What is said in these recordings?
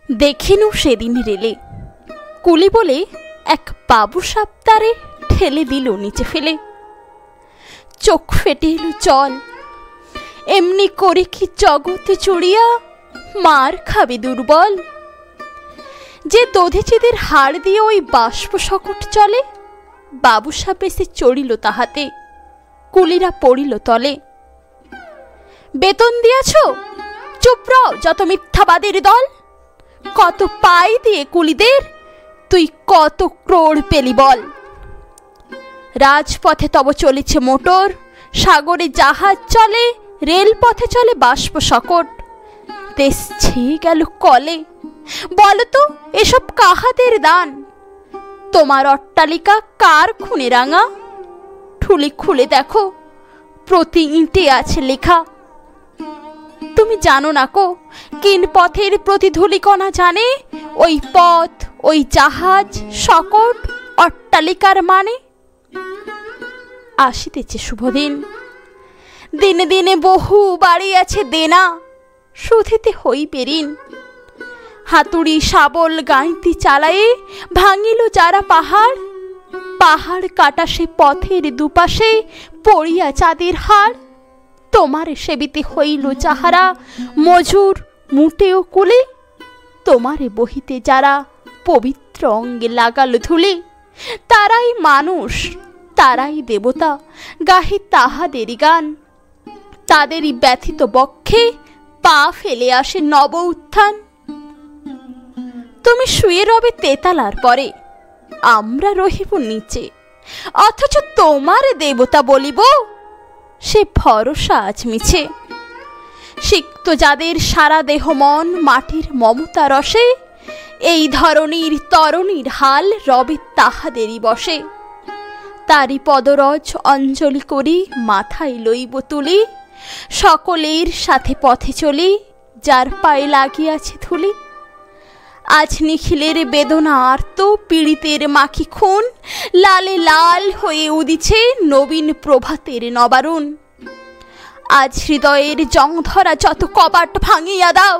দেখিনু সেদিন রেলে কুলি বলে এক বাবু সাপ তারে ঠেলে দিল নিচে ফেলে। চোখ ফেটে এলো জল, এমনি করে কি জগতে চড়িয়া মার খাবে দুর্বল। যে দধিচিদের হাড় দিয়ে ওই বাষ্প সকট চলে, বাবু সাপ এসে চড়িল তাহাতে, কুলিরা পড়িল তলে। বেতন দিয়াছ, চুপ রও যত মিথ্যাবাদের দল। কত পাই দিয়ে কুলিদের, তুই কত ক্রোড় পেলি বল। রাজপথে তব চলেছে মোটর, সাগরে জাহাজ চলে, রেলপথে চলে বাষ্প সকট। দেশ ছেয়ে গেল কলে, বলতো এসব কাহাদের দান? তোমার অট্টালিকা কার খুনে রাঙা? ঠুলি খুলে দেখো, প্রতি ইঁটে আছে লেখা। তুমি জানো না কো, কিন পথের প্রতি ধূলিকণা জানে ওই পথ, ওই জাহাজ, সকট, অট্টালিকার মানে? আসিতেছে শুভদিন, দিনে দিনে বহু বাড়ি আছে দেনা, শুধিতে হইবে ঋণ। হাতুড়ি শাবল গাঁইতি চালায়ে ভাঙিল যারা পাহাড়, পাহাড় কাটা সে পথের দুপাশে পড়িয়া চাঁদের হাড়। তোমারে সেবিতে হইল যাহারা মজুর মুটেও কুলে, তোমারে বহিতে যারা পবিত্র অঙ্গে লাগাল ধুলি, তারাই মানুষ, তারাই দেবতা, গাহি তাহাদেরই গান। তাদেরই ব্যথিত বক্ষে পা ফেলে আসে নব উত্থান। তুমি শুয়ে রবে তেতালার পরে, আমরা রহিব নিচে, অথচ তোমার দেবতা বলিব সে ভরসা আজ মিছে। সিক্ত যাদের সারা দেহ মন মাটির মমতা রসে, এই ধরনীর তরণীর হাল রবে তাহাদেরই বসে। তারি পদরজ অঞ্জলি করি মাথায় লইব তুলি, সকলের সাথে পথে চলি যার পায়ে লাগিয়াছে ধুলি। আজ নিখিলের বেদনা আর্ত পীড়িতের মাখি খুন, লালে লাল হয়ে উদিছে নবীন প্রভাতের নবারুণ। আজ হৃদয়ের জং ধরা যত কবাট ভাঙিয়া দাও,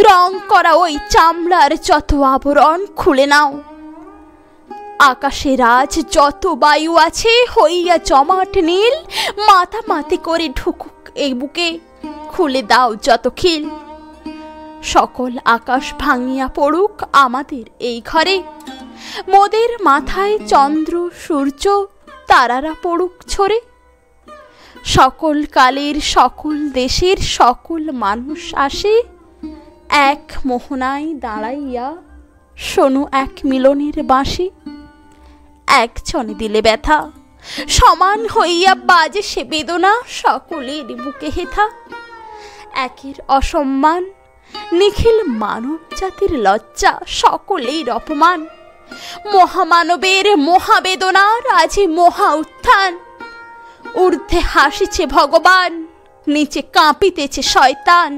রং করা ওই চামড়ার যত আবরণ খুলে নাও। আকাশে রাজ যত বায়ু আছে হইয়া জমাট নীল, মাতামাতি করে ঢুকুক এই বুকে, খুলে দাও যত খিল। সকল আকাশ ভাঙিয়া পড়ুক আমাদের এই ঘরে, মোদের মাথায় চন্দ্র সূর্য তারারা পড়ুক ছড়ে। সকল কালের সকল দেশের সকল মানুষ আসে, এক মোহনায় দাঁড়াইয়া শোনো এক মিলনের বাঁশি। একজনে দিলে ব্যথা, সমান হইয়া বাজে সে বেদনা সকলের বুকে হেথা। একের অসম্মান, নিখিল মানব জাতির লজ্জা, সকলের অপমান। মহামানবের মহাবেদনার আজি মহা উত্থান। ঊর্ধ্বে হাসিছে ভগবান, নিচে কাঁপিতেছে শয়তান।